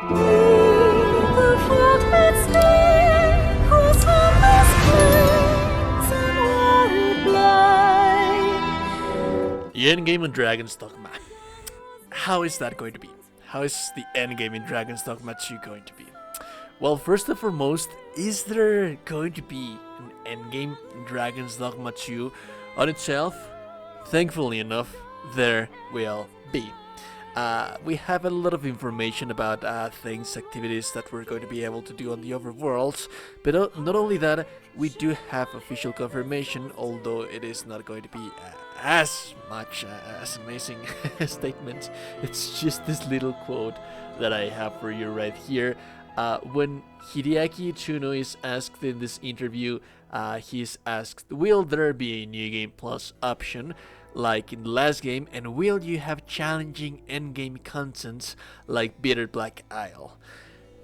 The endgame in Dragon's Dogma. How is that going to be? How is the endgame in Dragon's Dogma 2 going to be? Well, first and foremost, is there going to be an endgame in Dragon's Dogma 2 on itself? Thankfully enough, there will be. We have a lot of information about things, activities that we're going to be able to do on the overworlds, but not only that, we do have official confirmation, although it is not going to be as much as amazing statement. It's just this little quote that I have for you right here. When Hideaki Tsuno is asked in this interview, he's asked, will there be a new game plus option like in the last game, and will you have challenging endgame content like Bitterblack Isle?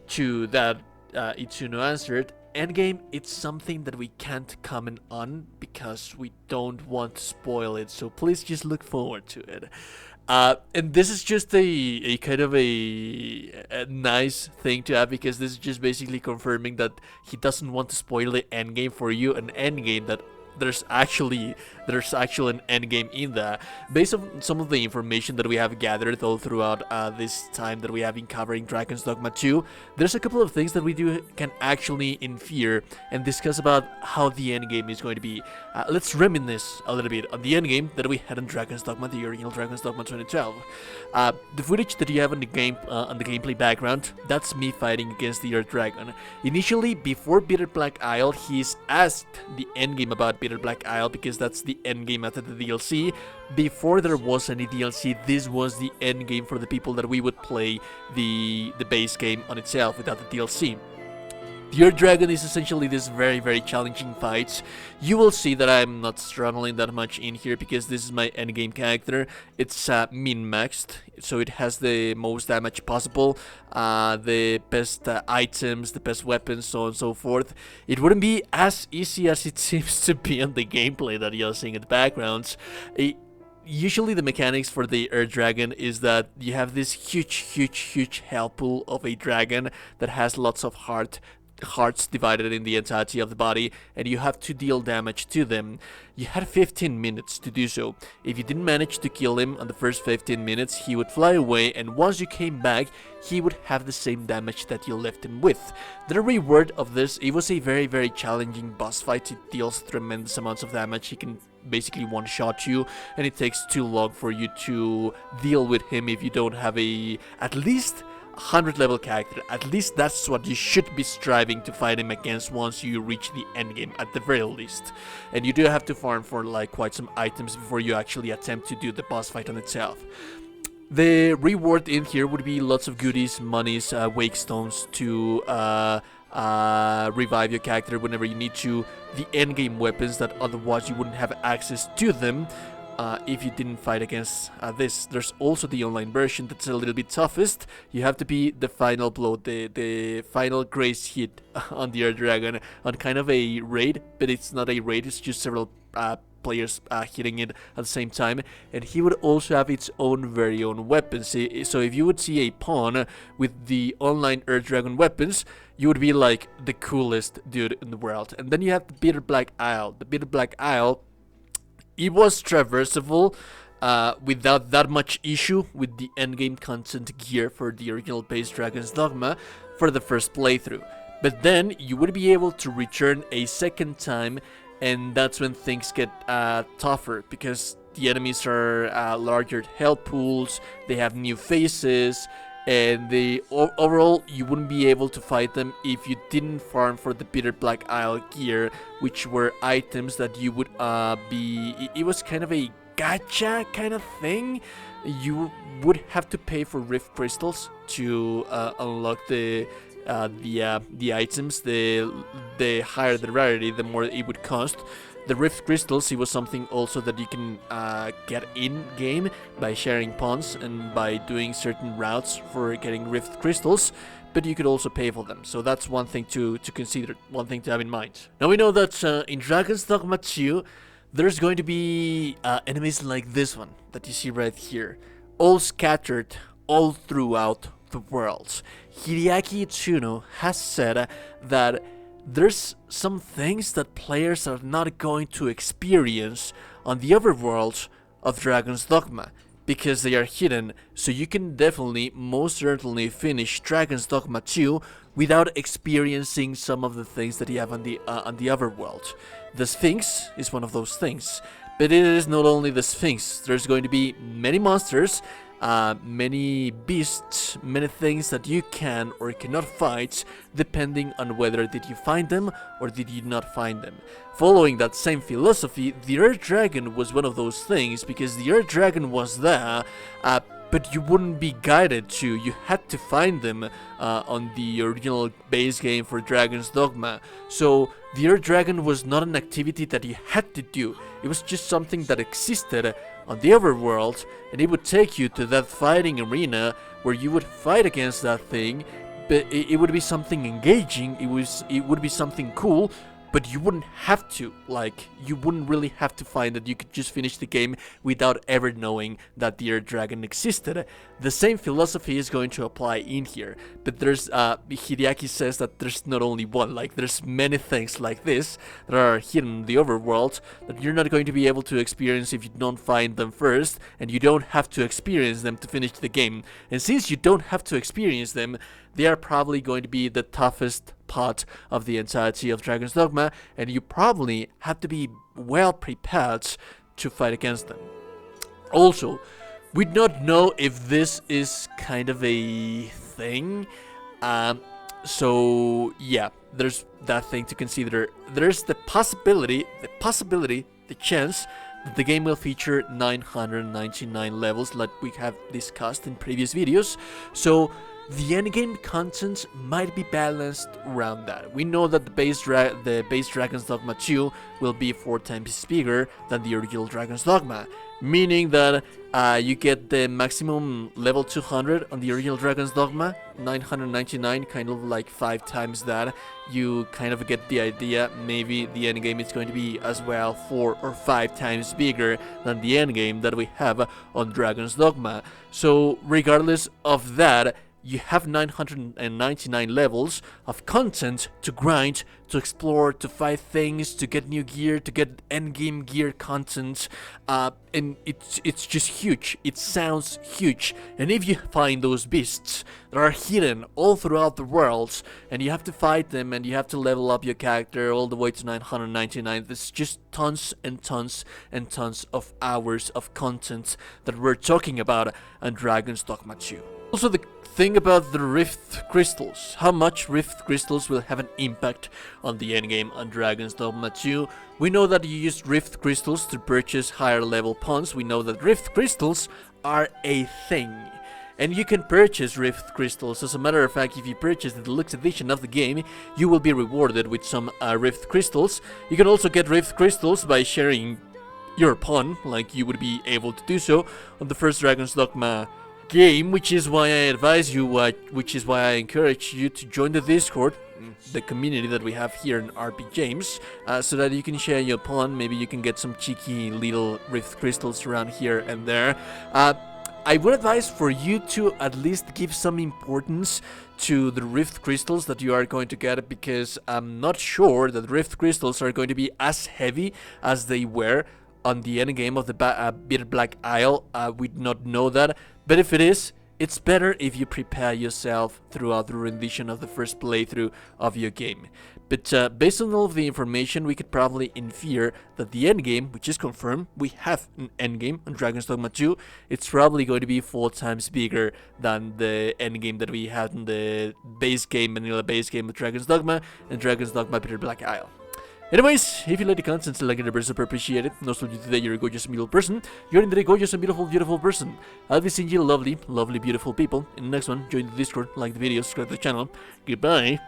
To that, Itsuno answered, endgame, it's something that we can't comment on because we don't want to spoil it, so please just look forward to it. And this is just a kind of a nice thing to have, because this is just basically confirming that he doesn't want to spoil the endgame for you, an endgame that there's actually an endgame in that. Based on some of the information that we have gathered all throughout this time that we have been covering Dragon's Dogma 2, there's a couple of things that we can actually infer and discuss about how the endgame is going to be. Let's reminisce a little bit on the endgame that we had in Dragon's Dogma, the original Dragon's Dogma 2012. The footage that you have on the game, on the gameplay background, that's me fighting against the Earth Dragon. Initially, before Bitterblack Isle, he's asked the endgame about Bitterblack Isle because that's the endgame after the DLC. Before there was any DLC, this was the endgame for the people that we would play the base game on itself without the DLC. The Earth Dragon is essentially this very challenging fight. You will see that I'm not struggling that much in here because this is my endgame character. It's min-maxed, so it has the most damage possible, the best items, the best weapons, so on and so forth. It wouldn't be as easy as it seems to be on the gameplay that you're seeing in the backgrounds. Usually the mechanics for the Earth Dragon is that you have this huge health pool of a dragon that has lots of hearts divided in the entirety of the body, and you have to deal damage to them. You had 15 minutes to do so. If you didn't manage to kill him on the first 15 minutes, he would fly away, and once you came back, he would have the same damage that you left him with. The reward of this, it was a very challenging boss fight. It deals tremendous amounts of damage. He can basically one-shot you, and it takes too long for you to deal with him if you don't have at least 100 level character. At least that's what you should be striving to fight him against once you reach the endgame, at the very least. And you do have to farm for like quite some items before you actually attempt to do the boss fight on itself. The reward in here would be lots of goodies, monies, wake stones to revive your character whenever you need to, the endgame weapons that otherwise you wouldn't have access to them if you didn't fight against this. There's also the online version that's a little bit toughest. You have to be the final blow, the final grace hit on the Earth Dragon on kind of a raid, but it's not a raid, it's just several players hitting it at the same time, and he would also have its very own weapons. So if you would see a pawn with the online Earth Dragon weapons, you would be like the coolest dude in the world. And then you have the Bitterblack Isle. The Bitterblack Isle, it was traversable without that much issue with the endgame content gear for the original base Dragon's Dogma for the first playthrough. But then you would be able to return a second time, and that's when things get tougher, because the enemies are larger health pools, they have new faces, and overall you wouldn't be able to fight them if you didn't farm for the Bitterblack Isle gear, which were items that you would it was kind of a gacha kind of thing. You would have to pay for rift crystals to unlock the items. The higher the rarity, the more it would cost. The rift crystals, it was something also that you can get in game by sharing pawns and by doing certain routes for getting rift crystals, but you could also pay for them. So that's one thing to consider, one thing to have in mind. Now we know that in Dragon's Dogma 2 there's going to be enemies like this one that you see right here, all scattered all throughout the world. Hideaki Tsuno has said that there's some things that players are not going to experience on the overworld of Dragon's Dogma because they are hidden, so you can definitely, most certainly finish Dragon's Dogma 2 without experiencing some of the things that you have on the overworld. The Sphinx is one of those things, but it is not only the Sphinx. There's going to be many monsters, many beasts, many things that you can or cannot fight depending on whether did you find them or did you not find them. Following that same philosophy, the Earth Dragon was one of those things because the Earth Dragon was there, but you wouldn't be guided to. You had to find them on the original base game for Dragon's Dogma. So the Earth Dragon was not an activity that you had to do. It was just something that existed on the overworld, and it would take you to that fighting arena where you would fight against that thing. But it would be something engaging. It would be something cool. But you wouldn't have to, you wouldn't really have to find that. You could just finish the game without ever knowing that the Earth Dragon existed. The same philosophy is going to apply in here, but there's, Hideaki says that there's not only one, there's many things like this that are hidden in the overworld that you're not going to be able to experience if you don't find them first, and you don't have to experience them to finish the game. And since you don't have to experience them, they are probably going to be the toughest part of the entirety of Dragon's Dogma, and you probably have to be well prepared to fight against them. Also, we don't know if this is kind of a thing, so yeah, there's that thing to consider. There's the possibility, the chance that the game will feature 999 levels like we have discussed in previous videos, so the endgame content might be balanced around that. We know that the base Dragon's Dogma 2 will be 4 times bigger than the original Dragon's Dogma, meaning that you get the maximum level 200 on the original Dragon's Dogma, 999, kind of like 5 times that. You kind of get the idea. Maybe the endgame is going to be as well 4 or 5 times bigger than the endgame that we have on Dragon's Dogma. So regardless of that, you have 999 levels of content to grind, to explore, to fight things, to get new gear, to get endgame gear content, and it's just huge. It sounds huge. And if you find those beasts that are hidden all throughout the world, and you have to fight them, and you have to level up your character all the way to 999, there's just tons and tons and tons of hours of content that we're talking about on Dragon's Dogma 2. Also, the thing about the Rift Crystals, how much Rift Crystals will have an impact on the endgame on Dragon's Dogma 2. We know that you use Rift Crystals to purchase higher level pawns. We know that Rift Crystals are a thing, and you can purchase Rift Crystals. As a matter of fact, if you purchase the deluxe edition of the game, you will be rewarded with some Rift Crystals. You can also get Rift Crystals by sharing your pawn, like you would be able to do so on the first Dragon's Dogma game, which is why I advise you, which is why I encourage you to join the Discord, the community that we have here in RPJames, so that you can share your pawn. Maybe you can get some cheeky little Rift Crystals around here and there. I would advise for you to at least give some importance to the Rift Crystals that you are going to get, because I'm not sure that Rift Crystals are going to be as heavy as they were on the endgame of the Bitterblack Isle. We do not know that, but if it is, it's better if you prepare yourself throughout the rendition of the first playthrough of your game. But based on all of the information, we could probably infer that the endgame, which is confirmed, we have an endgame on Dragon's Dogma 2, it's probably going to be 4 times bigger than the endgame that we had in the base game, vanilla base game of Dragon's Dogma and Dragon's Dogma Bitterblack Isle. Anyways, if you like the content, like it, I super appreciate it. And also, today you're a gorgeous and beautiful person. You're indeed a gorgeous and beautiful, beautiful person. I'll be seeing you lovely, lovely, beautiful people in the next one. Join the Discord, like the video, subscribe to the channel. Goodbye.